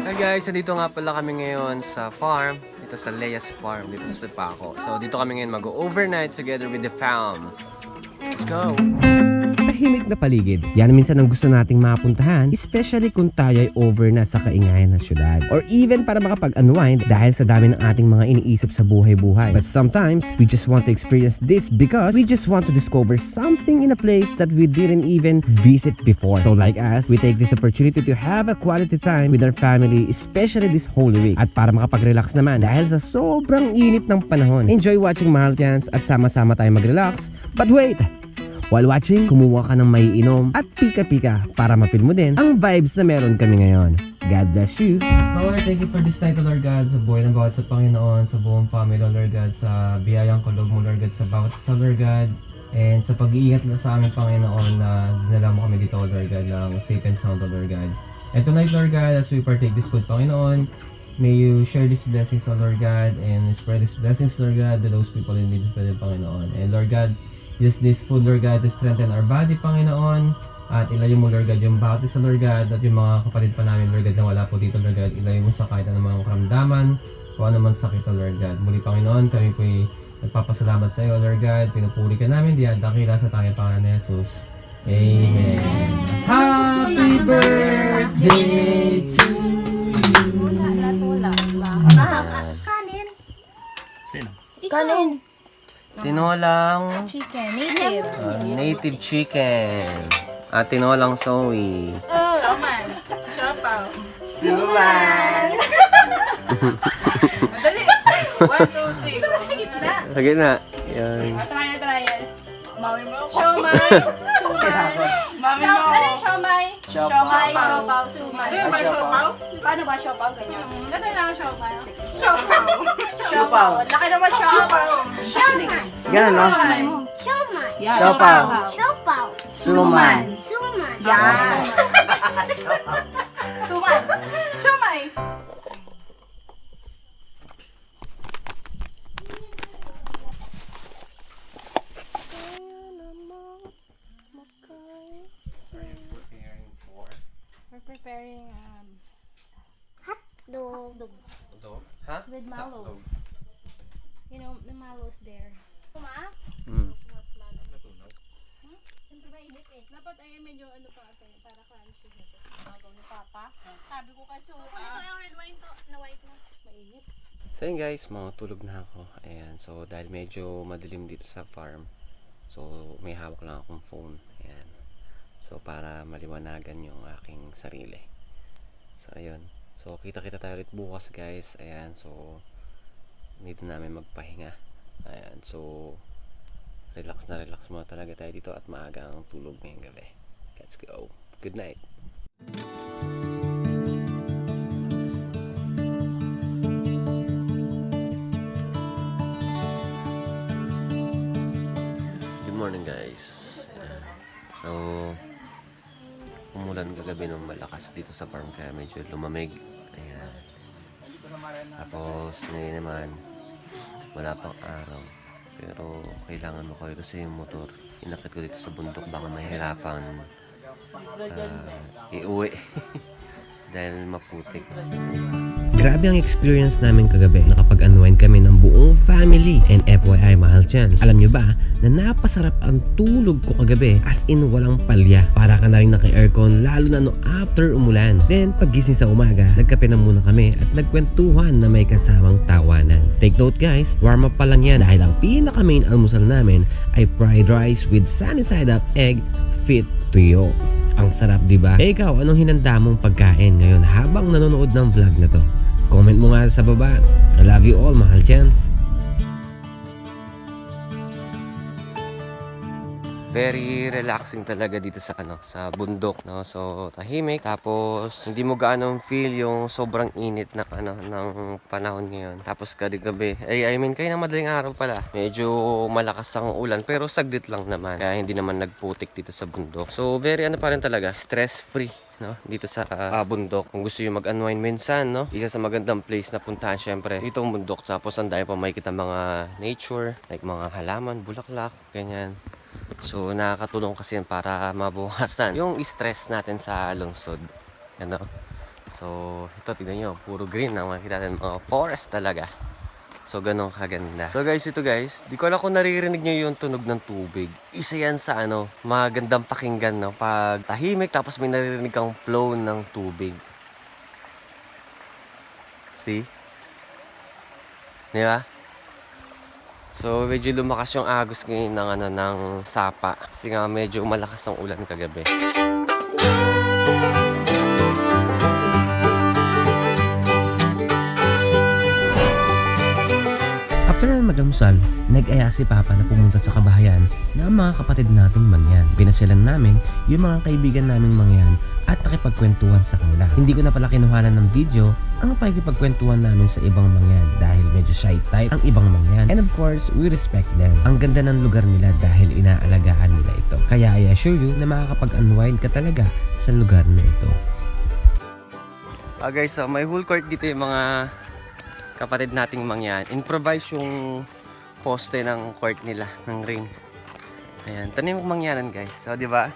Hi guys, dito nga pala kami ngayon sa farm, dito sa Leia's Farm, dito sa Sipaco. So dito kami ngayon mag-overnight together with the fam. Let's go! Tahimik na paligid. Yan minsan ang gusto nating mapuntahan, especially kung tayo ay over na sa kaingayan ng syudad. Or even para makapag-unwind dahil sa dami ng ating mga iniisip sa buhay-buhay. But sometimes, we just want to experience this because we just want to discover something in a place that we didn't even visit before. So like us, we take this opportunity to have a quality time with our family, especially this Holy Week. At para makapag-relax naman dahil sa sobrang init ng panahon. Enjoy watching Mahaltians at sama-sama tayo mag-relax. But wait! While watching, kumuha ka ng maiinom at pika-pika para ma-feel mo din ang vibes na meron kami ngayon. God bless you. Lord, thank you for this night, Lord God, sa buhay ng bawat sa Panginoon, sa buong family, Lord God, sa biyayang kulog mo, Lord God, sa bawat isa, Lord God, and sa pag-iingat na sa aming Panginoon na dinala mo kami dito, Lord God, ng safe and sound, Lord God. And tonight, Lord God, as we partake this food, Panginoon, may you share these blessings, Lord God, and spread these blessings, Lord God, to those people in need of the Panginoon. And Lord God, use this food, Lord God, to strengthen our body, Panginoon. At ilayo mo, Lord God, yung bawat isa, Lord God, at yung mga kapatid pa namin, Lord God, na wala po dito, Lord God. Ilayo mo sa kahit anumang karamdaman o anumang sakit, Lord God. Muli, Panginoon, kami po'y nagpapasalamat sa iyo, Lord God. Pinupuri ka namin, dakila sa tanging Panginoon ni Jesus. Amen. Happy birthday to you. Kanin. Tinolang Chicken. Native. native chicken. At tinolang soy. Shoman. Siopaw. Suman. Madali. 1, 2, 3. Sa gitna. Sa gitna. Yan. Try. Mami mo. Siomay. Suman. Mami mo. Ano yung siomay? Siomay, siopaw, suman. Ano ba siopaw? Paano ba siopaw? Ganyan. Ganun lang ang siopaw. Siopaw. Laki naman siopaw. Ganun, no? Siopaw. Suman. Yan. Suman. Siomay. We're preparing hotdog Ha? with mallows. You know, the mallows there. Kuma? Mm. Siyempre mainit eh. Dapat ay medyo ano pa ate, para crunchy nito. Magaw ni Papa. Sabi ko kasi, ito yung red wine to, na white na. Mainit. So yun guys, matulog na ako. Ayan, so dahil medyo madilim dito sa farm, so may hawak lang akong phone. Ayan. So para maliwanagan yung aking sarili. So ayun. So kita-kita tayo ulit bukas guys. Ayan, so dito namin magpahinga. Ayan, so relax muna talaga tayo dito at maaga ang tulog ngayong gabi. Let's go. Good night. Good morning guys. So umulan kagabi ng malakas dito sa farm kaya medyo lumamig. Ayan. Tapos ngayon naman wala pang araw. Pero kailangan mo kayo kasi yung motor. Inakit ko dito sa bundok baka mahirapan iuwi. Dahil maputik. Grabe ang experience namin kagabi. Nakapag-unwind kami ng buong family. And FYI, mahal chance. Alam nyo ba na napasarap ang tulog ko kagabi? As in, walang palya. Para ka na rin naka-aircon, lalo na no after umulan. Then, paggising sa umaga, nagkape na muna kami at nagkwentuhan na may kasamang tawanan. Take note guys, warm up pa lang yan dahil ang pinaka main almusal namin ay fried rice with sunny side up egg fit tuyo. Ang sarap, di ba? Eh ikaw, anong hinanda mong pagkain ngayon habang nanonood ng vlog na to? Comment mo nga sa baba. I love you all, mahal chance. Very relaxing talaga dito sa sa bundok, no. So tahimik, tapos hindi mo gaano feel yung sobrang init na ng panahon ngayon. Tapos gabi, I mean kayo na madaling araw pala. Medyo malakas ang ulan pero saglit lang naman. Kaya hindi naman nagputik dito sa bundok. So very pa rin talaga, stress-free, no, dito sa bundok. Kung gusto yung mag-unwind minsan, no, isa sa magandang place na puntahan syempre dito ang bundok. Tapos ang dami pa makikita mga nature, like mga halaman, bulaklak, ganyan. So nakakatulong kasi yan para mabawasan yung stress natin sa lungsod, ano. So, ito, tignan nyo. Puro green ang makikita natin. Mga forest talaga. So, ganun kaganda. So, guys, ito guys. Di ko alam kung naririnig nyo yung tunog ng tubig. Isa yan sa magandang pakinggan, no? Pag tahimik, tapos may naririnig kang flow ng tubig. See? Di ba? So, medyo lumakas yung agos ngayon ng sapa. Kasi nga, medyo malakas ang ulan kagabi. After na mag-almusal, nag-aya si Papa na pumunta sa kabahayan na ang mga kapatid nating mangyan. Pinasyalan namin yung mga kaibigan naming mangyan at nakipagkwentuhan sa kanila. Hindi ko na pala kinuhanan ng video ang pakikipagkwentuhan namin sa ibang mangyan dahil medyo shy type ang ibang mangyan. And of course, we respect them. Ang ganda ng lugar nila dahil inaalagaan nila ito. Kaya I assure you na makakapag-unwind ka talaga sa lugar na ito. Guys, so may whole court dito yung mga kapatid nating mangyan. Improvise yung poste ng court nila, ng ring. Ayan, ito na yung mangyanan guys. So, di ba?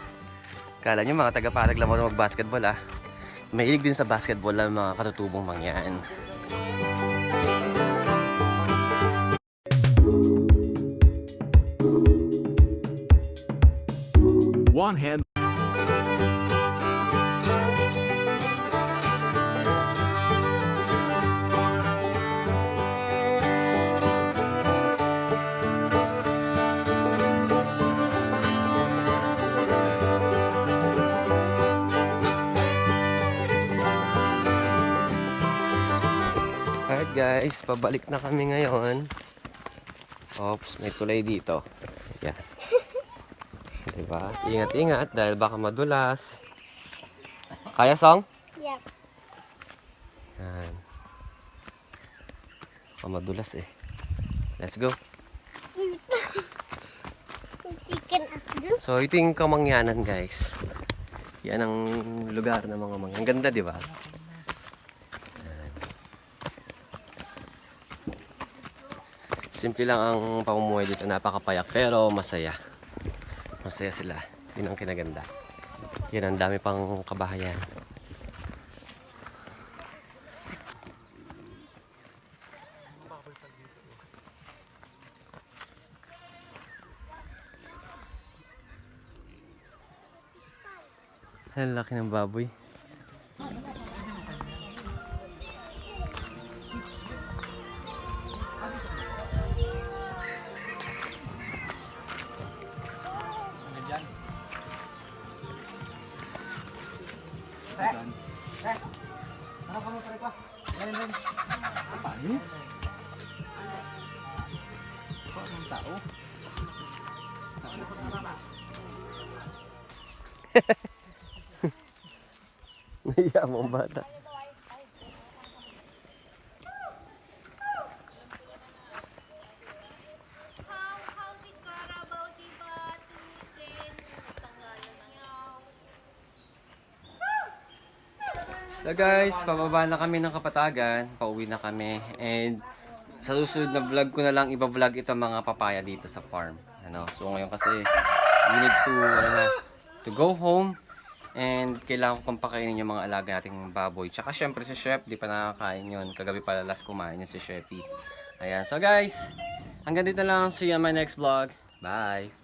Kala nyo mga taga-parag lang mo mag-basketball Mahilig din sa basketball ang mga katutubong mangyan. One hand. Alright guys, pabalik na kami ngayon. Oops, may tulay dito. Yan. Diba? Ingat-ingat dahil baka madulas. Kaya, Song? Yep. Yan. Baka madulas eh. Let's go. So, ito yung Kamangyanan guys. Yan ang lugar ng mga mangyan. Ang ganda, di ba? Simple lang ang pamumuhay dito, napakapayak pero masaya. Masaya sila. Yun ang kinaganda. Yan, ang dami pang kabahayan. Ang laki ng baboy. Naiya mo bata. So guys, pababa na kami ng Kapatagan, pauwi na kami, and sa susunod na vlog ko na lang iba-vlog itong mga papaya dito sa farm. So ngayon kasi we need to go home, and kailangan ko pang pakainin yung mga alaga nating baboy. Tsaka syempre si Chef, di pa nakakain yun. Kagabi pala last kumain yun si Chefy. Ayan, so guys, hanggang dito lang. See you on my next vlog. Bye!